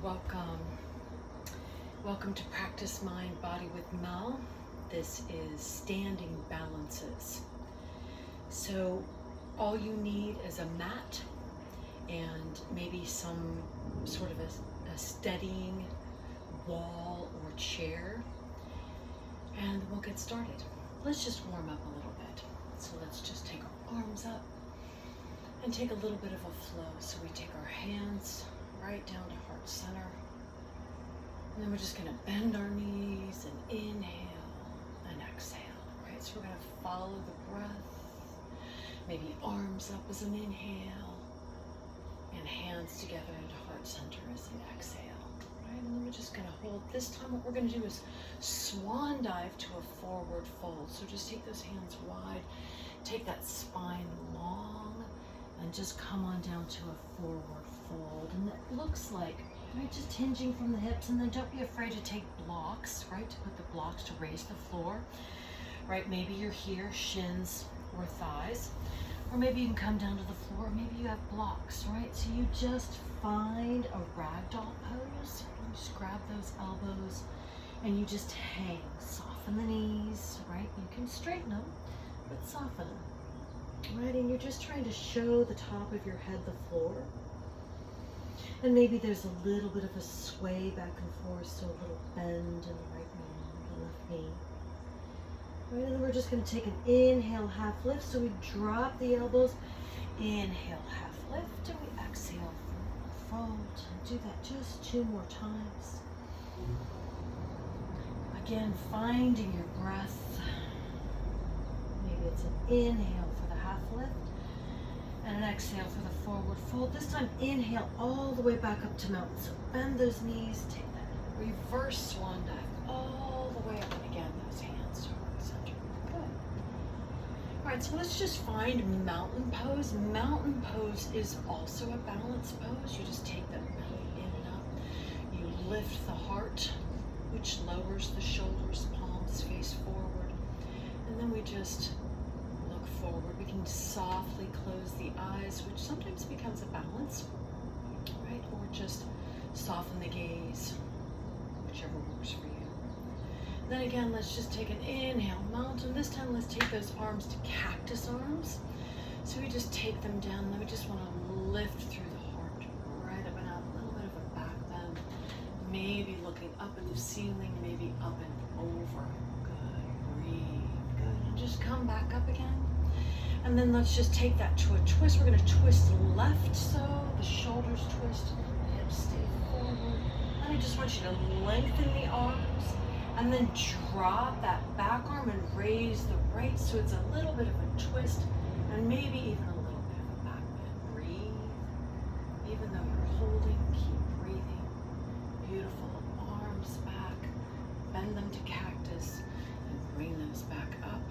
Welcome. Welcome to Practice Mind Body with Mel. This is standing balances. So all you need is a mat and maybe some sort of a steadying wall or chair, and we'll get started. Let's just warm up a little bit. So let's just take our arms up and take a little bit of a flow. So we take our hands right down to heart center. And then we're just going to bend our knees and inhale and exhale. Right? So we're going to follow the breath. Maybe arms up as an inhale and hands together into heart center as an exhale. Right? And then we're just going to hold. This time what we're going to do is swan dive to a forward fold. So just take those hands wide. Take that spine long and just come on down to a forward fold. And it looks like, right, just hinging from the hips, and then don't be afraid to take blocks, right, to put the blocks to raise the floor, right? Maybe you're here, shins or thighs, or maybe you can come down to the floor, maybe you have blocks, right? So you just find a ragdoll pose, you just grab those elbows, and you just hang, soften the knees, right? You can straighten them, but soften them. Right, and you're just trying to show the top of your head the floor. And maybe there's a little bit of a sway back and forth, so a little bend in the right knee, the left knee. Right, and then we're just going to take an inhale, half lift. So we drop the elbows, inhale, half lift, and we exhale, fold. And do that just 2 more times. Again, finding your breath. Maybe it's an inhale for the half lift and an exhale for the forward fold. This time inhale all the way back up to mountain. So bend those knees, take that reverse swan dive all the way up, and again those hands to heart center. Good. All right, so let's just find mountain pose. Mountain pose is also a balance pose. You just take that belly in and up. You lift the heart, which lowers the shoulders, palms face forward. And then we just look forward. We can softly close the eyes, which sometimes becomes a balance, right? Or just soften the gaze, whichever works for you. Then again, let's just take an inhale, mountain. This time, let's take those arms to cactus arms. So we just take them down. Then we just want to lift through the heart, right up and out. A little bit of a back bend. Maybe looking up at the ceiling, maybe up and over. Good. Breathe. Just come back up again. And then let's just take that to a twist. We're going to twist left, so the shoulders twist, the hips stay forward. And I just want you to lengthen the arms and then drop that back arm and raise the right, so it's a little bit of a twist and maybe even a little bit of a back bend. Breathe. Even though you're holding, keep breathing. Beautiful. Arms back. Bend them to cactus and bring those back up.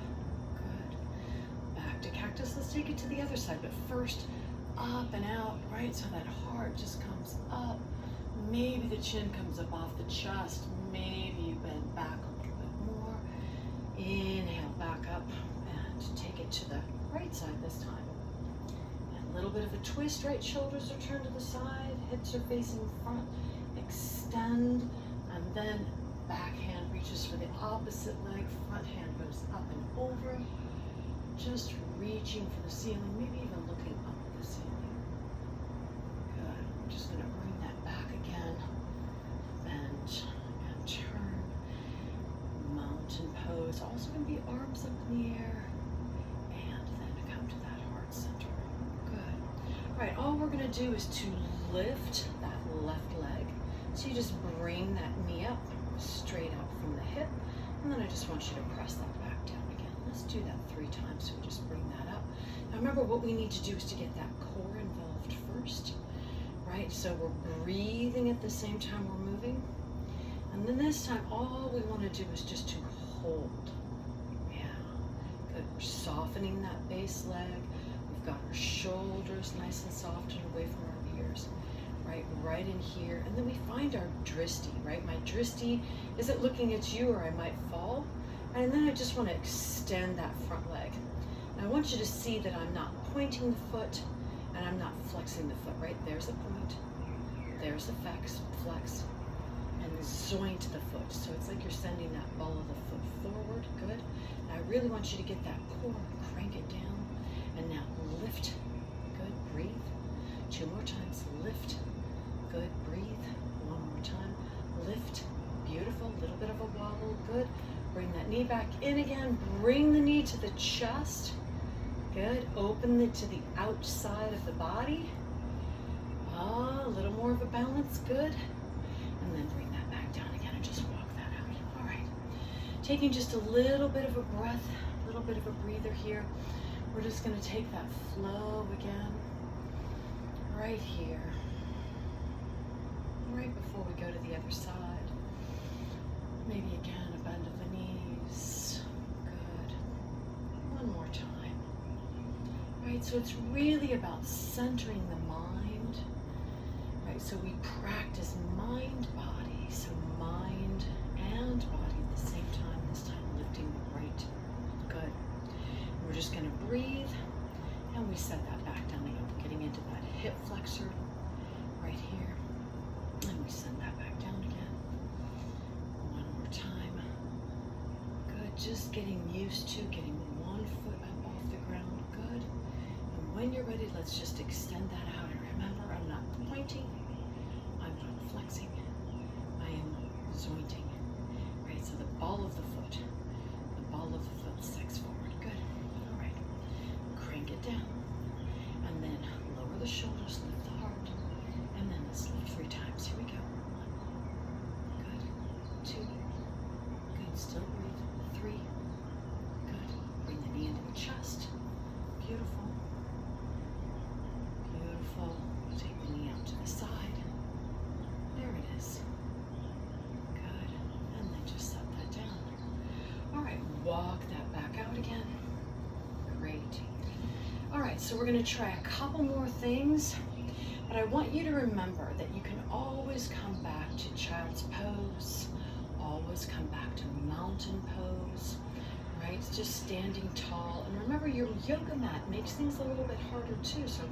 To cactus. Let's take it to the other side, but first up and out, right? So that heart just comes up. Maybe the chin comes up off the chest. Maybe you bend back a little bit more. Inhale back up and take it to the right side this time. And a little bit of a twist, right? Shoulders are turned to the side, hips are facing front. Extend, and then back hand reaches for the opposite leg. Front hand goes up and over. Just reaching for the ceiling, maybe even looking up at the ceiling. Good. I'm just going to bring that back again. Bend and turn. Mountain pose. Also going to be arms up in the air. And then come to that heart center. Good. All right, all we're going to do is to lift that left leg. So you just bring that knee up, straight out from the hip. And then I just want you to press that back down again. Let's do that 3 times, so we just bring that up. Now remember, what we need to do is to get that core involved first, right? So we're breathing at the same time we're moving. And then this time, all we want to do is just to hold. Yeah, good. We're softening that base leg. We've got our shoulders nice and soft and away from our ears, right in here. And then we find our drishti, right? My drishti isn't looking at you, or I might fall. And then I just want to extend that front leg. And I want you to see that I'm not pointing the foot and I'm not flexing the foot, right? There's a point. there's the flex, and zoint the foot. So it's like you're sending that ball of the foot forward. Good. Now I really want you to get that core, crank it down, and now lift. Good. Breathe. 2 more times. Lift. Good. Breathe. 1 more time. Lift. Beautiful. Little bit of a wobble. Good. Bring that knee back in again. Bring the knee to the chest. Good. Open it to the outside of the body. A little more of a balance. Good. And then bring that back down again and just walk that out. All right. Taking just a little bit of a breath, a little bit of a breather here. We're just going to take that flow again. Right here. Right before we go to the other side. Maybe again a bend of the knees. Good. One more time. Right, so it's really about centering the mind. Right, so we practice mind-body. So mind and body at the same time. This time lifting the right. Good. And we're just going to breathe, and we set that back down again. We're getting into that hip flexor right here. And we send that back down again. One more time. Good. Just getting used to getting one foot up off the ground. Good. And when you're ready, let's just extend that out. And remember, I'm not pointing. I'm not flexing. I am zointing. Right. So the ball of the foot. The ball of the foot sticks forward. Good. All right. Crank it down. And then lower the shoulders, lift the heart. And then let's lift 3 times. Here we go. 1. Good. 2. Good. Still breathe. 3. Good. Bring the knee into the chest. Beautiful. Beautiful. Take the knee out to the side. There it is. Good. And then just set that down. All right. Walk that back out again. Great. All right. So we're going to try a couple more things. But I want you to remember that you can always come back to child's pose, always come back to mountain pose, right? It's just standing tall. And remember, your yoga mat makes things a little bit harder too. So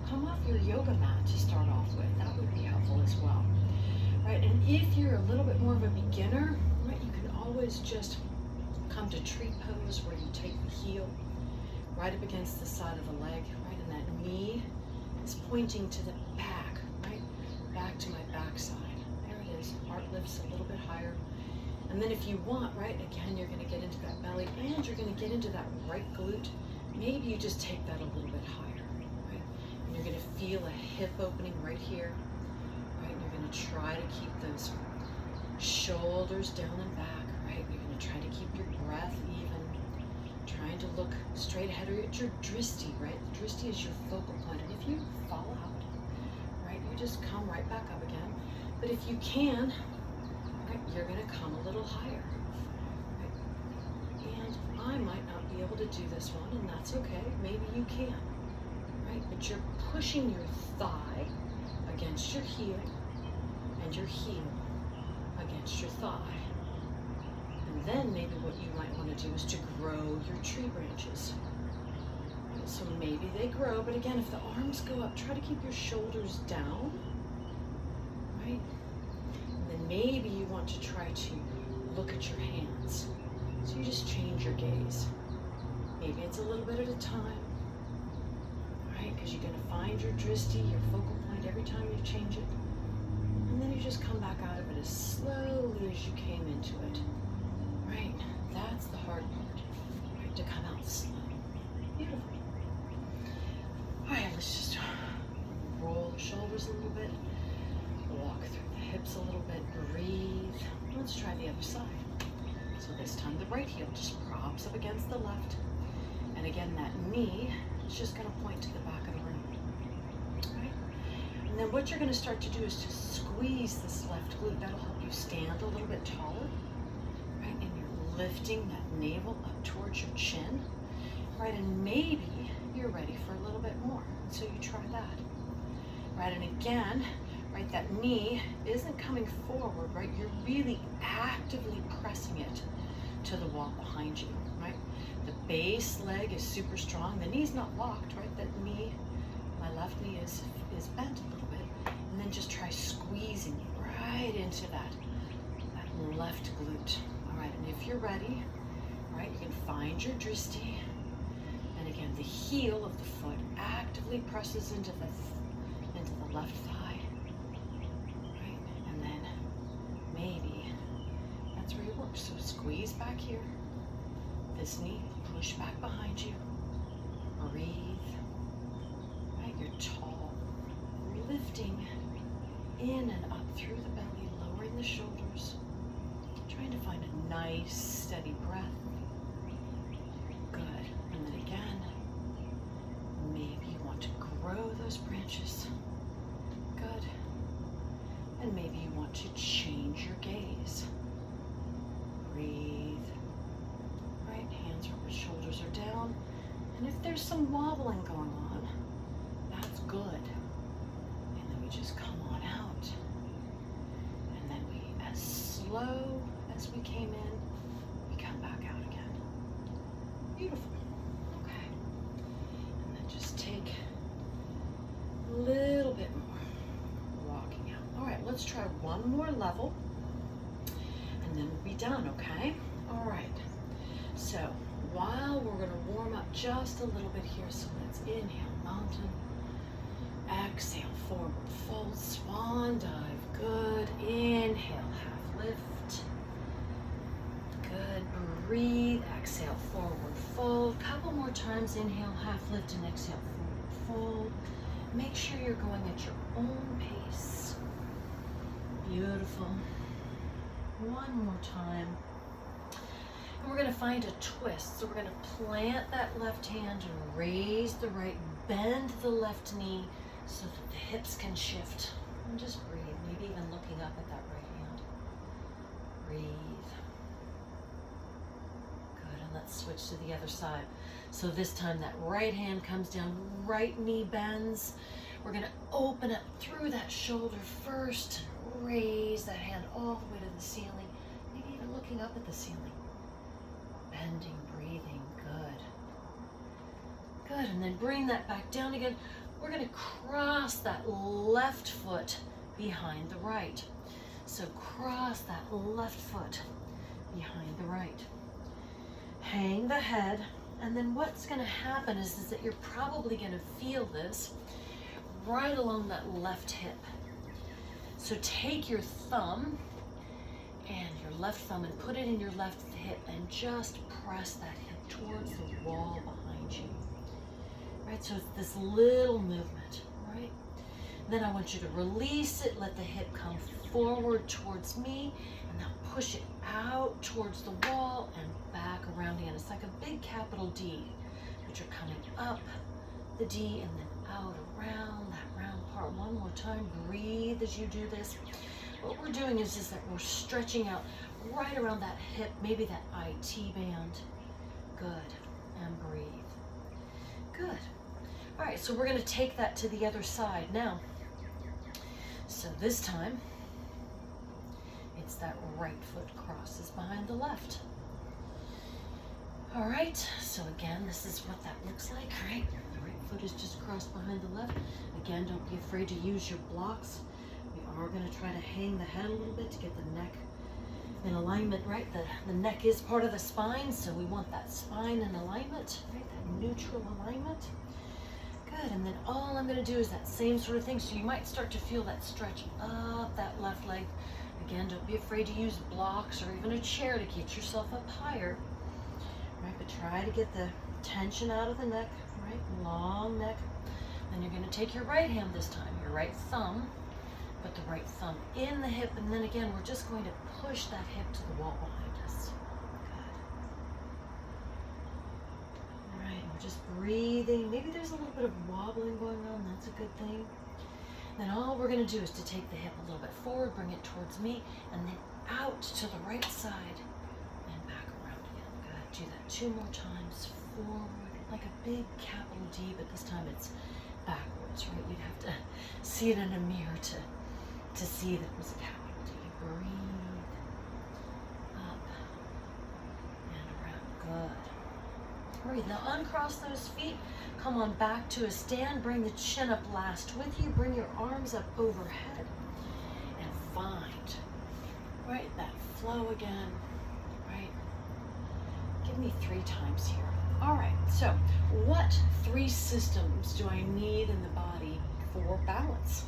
come off your yoga mat to start off with. That would be helpful as well, right? And if you're a little bit more of a beginner, right, you can always just come to tree pose where you take the heel right up against the side of the leg, right? And that knee is pointing to the back, right? Back to my backside. There it is. Heart lifts a little bit higher. And then if you want, right, again, you're going to get into that belly and you're going to get into that right glute. Maybe you just take that a little bit higher, right? And you're going to feel a hip opening right here, right? And you're going to try to keep those shoulders down and back, right? You're going to try to keep your breath even. Trying to look straight ahead or at your drishti, right? The drishti is your focal point. And if you fall out, right, you just come right back up again. But if you can, right, you're going to come a little higher. Right? And I might not be able to do this one, and that's okay. Maybe you can, right? But you're pushing your thigh against your heel and your heel against your thigh. And then maybe what you might want to do is to grow your tree branches. So maybe they grow, but again, if the arms go up, try to keep your shoulders down, right? And then maybe you want to try to look at your hands. So you just change your gaze. Maybe it's a little bit at a time, right? Because you're going to find your drishti, your focal point, every time you change it. And then you just come back out of it as slowly as you came into it. Right, that's the hard part, right, to come out slow. Beautiful. All right, let's just roll the shoulders a little bit, walk through the hips a little bit, breathe. Let's try the other side. So this time the right heel just props up against the left. And again, that knee is just going to point to the back of the room. All right? And then what you're going to start to do is to squeeze this left glute. That'll help you stand a little bit taller. And you're lifting that navel up towards your chin, right? And maybe you're ready for a little bit more. So you try that, right? And again, right, that knee isn't coming forward, right? You're really actively pressing it to the wall behind you, right? The base leg is super strong. The knee's not locked, right? That knee, my left knee is bent a little bit. And then just try squeezing right into that left glute. All right, and if you're ready, all right, you can find your dristi. And again, the heel of the foot actively presses into the left thigh. Right? And then maybe that's where you work. So squeeze back here. This knee, push back behind you. Breathe. Right? You're tall. Lifting in and up through the belly, lowering the shoulders. Trying to find a nice, steady breath. Good. And then again, maybe you want to grow those branches. Good. And maybe you want to change your gaze. Breathe. Right, hands over shoulders are down. And if there's some wobbling going on, that's good. And then we just come on out. And then we, as slow as we came in, we come back out again. Beautiful. Okay. And then just take a little bit more walking out. All right, let's try one more level and then we'll be done, okay? All right. So while we're going to warm up just a little bit here, so let's inhale, mountain. Exhale, forward fold, swan dive. Good. Inhale, half lift. Good. Breathe. Exhale, forward fold. Couple more times. Inhale, half lift, and exhale, forward fold. Make sure you're going at your own pace. Beautiful. One more time. And we're going to find a twist. So we're going to plant that left hand and raise the right, bend the left knee so that the hips can shift. And just breathe, maybe even looking up at that right hand. Breathe. Good, and let's switch to the other side. So this time that right hand comes down, right knee bends. We're going to open up through that shoulder first, raise that hand all the way to the ceiling, maybe even looking up at the ceiling. Bending, breathing, good. Good, and then bring that back down again. We're going to cross that left foot behind the right. So cross that left foot behind the right. Hang the head, and then what's going to happen is that you're probably going to feel this right along that left hip. So take your thumb and your left thumb and put it in your left hip and just press that hip towards the wall behind you. Right, so it's this little movement, right? Then I want you to release it, let the hip come forward towards me, and now push it out towards the wall and back around again. It's like a big capital D, but you're coming up the D and then out around that round part. One more time, breathe as you do this. What we're doing is that we're stretching out right around that hip, maybe that IT band. Good, and breathe. Good. All right, so we're going to take that to the other side now. So this time, it's that right foot crosses behind the left. All right, so again, this is what that looks like, right? The right foot is just crossed behind the left. Again, don't be afraid to use your blocks. We are going to try to hang the head a little bit to get the neck in alignment, right? The neck is part of the spine, so we want that spine in alignment, right? That neutral alignment. Good, and then all I'm going to do is that same sort of thing. So you might start to feel that stretch up that left leg. Again, don't be afraid to use blocks or even a chair to get yourself up higher. Right, but try to get the tension out of the neck, right? Long neck. Then you're going to take your right hand this time, your right thumb, put the right thumb in the hip, and then again, we're just going to push that hip to the wall behind us. Just breathing. Maybe there's a little bit of wobbling going on. That's a good thing. Then all we're going to do is to take the hip a little bit forward, bring it towards me, and then out to the right side and back around again. Good. Do that 2 more times. Forward, like a big capital D, but this time it's backwards, right? You'd have to see it in a mirror to see that it was a capital D. Breathe up and around. Good. Breathe. Now uncross those feet. Come on back to a stand. Bring the chin up last with you. Bring your arms up overhead. And find, right, that flow again, right? Give me 3 times here. All right, so what 3 systems do I need in the body for balance?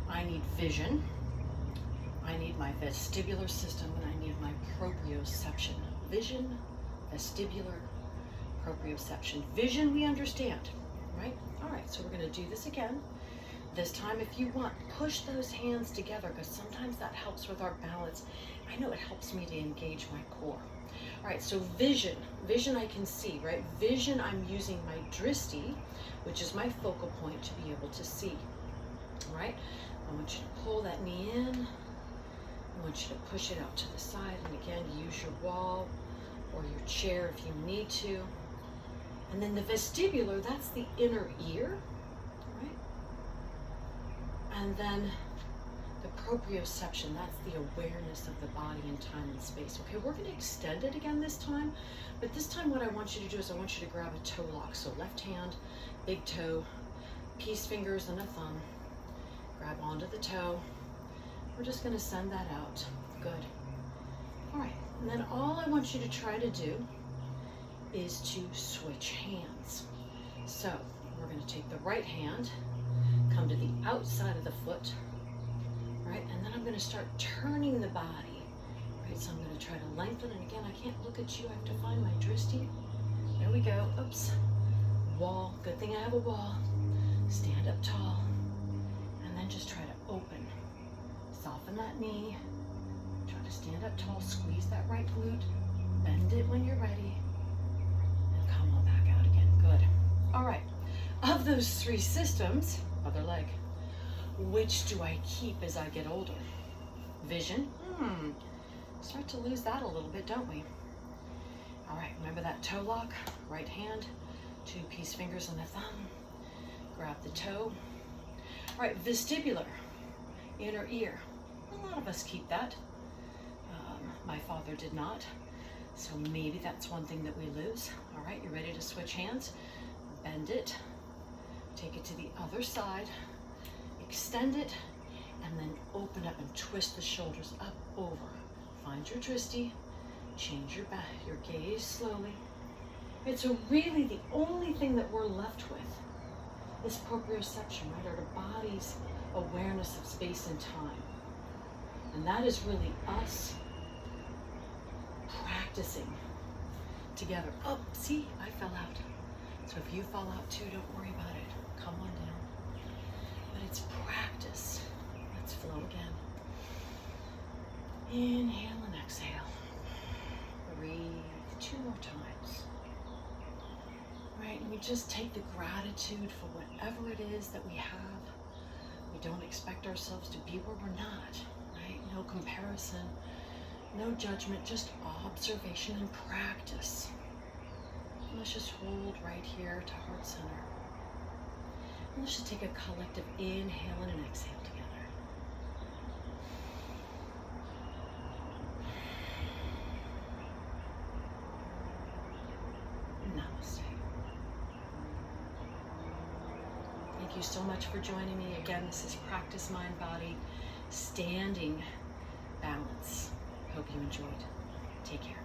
I need vision, I need my vestibular system, and I need my proprioception. Vision, vestibular, proprioception. Vision we understand, right? All right, so we're gonna do this again. This time, if you want, push those hands together, because sometimes that helps with our balance. I know it helps me to engage my core. All right, so vision I can see, right? Vision, I'm using my drishti, which is my focal point, to be able to see, all right? I want you to pull that knee in. I want you to push it out to the side, and again, use your wall or your chair if you need to. And then the vestibular, that's the inner ear, right? And then the proprioception, that's the awareness of the body in time and space. Okay, we're gonna extend it again this time, but this time what I want you to do is I want you to grab a toe lock. So left hand, big toe, peace fingers and a thumb. Grab onto the toe. We're just gonna send that out. Good. All right, and then all I want you to try to do is to switch hands. So we're gonna take the right hand, come to the outside of the foot, right? And then I'm gonna start turning the body, right? So I'm gonna try to lengthen, and again, I can't look at you, I have to find my drishti. There we go, oops. Wall, good thing I have a wall. Stand up tall, and then just try to open. Soften that knee, try to stand up tall, squeeze that right glute, bend it when you're ready, and come on back out again, good. All right, of those 3 systems, other leg, which do I keep as I get older? Vision, start to lose that a little bit, don't we? All right, remember that toe lock, right hand, 2 peace fingers and a thumb, grab the toe. All right, vestibular, inner ear. A lot of us keep that. My father did not, so maybe that's one thing that we lose. All right, you ready to switch hands? Bend it, take it to the other side, extend it, and then open up and twist the shoulders up, over. Find your drishti, change your back, your gaze slowly. Right, so really the only thing that we're left with is proprioception, right? Our body's awareness of space and time. And that is really us practicing together. Oh, see, I fell out. So if you fall out too, don't worry about it. Come on down. But it's practice. Let's flow again. Inhale and exhale. Breathe 2 more times. Right, and we just take the gratitude for whatever it is that we have. We don't expect ourselves to be where we're not, right? No comparison, no judgment, just observation and practice. And let's just hold right here to heart center. And let's just take a collective inhale and an exhale together. Namaste. Thank you so much for joining me. Again, this is Practice Mind Body, standing balance. Hope you enjoyed. Take care.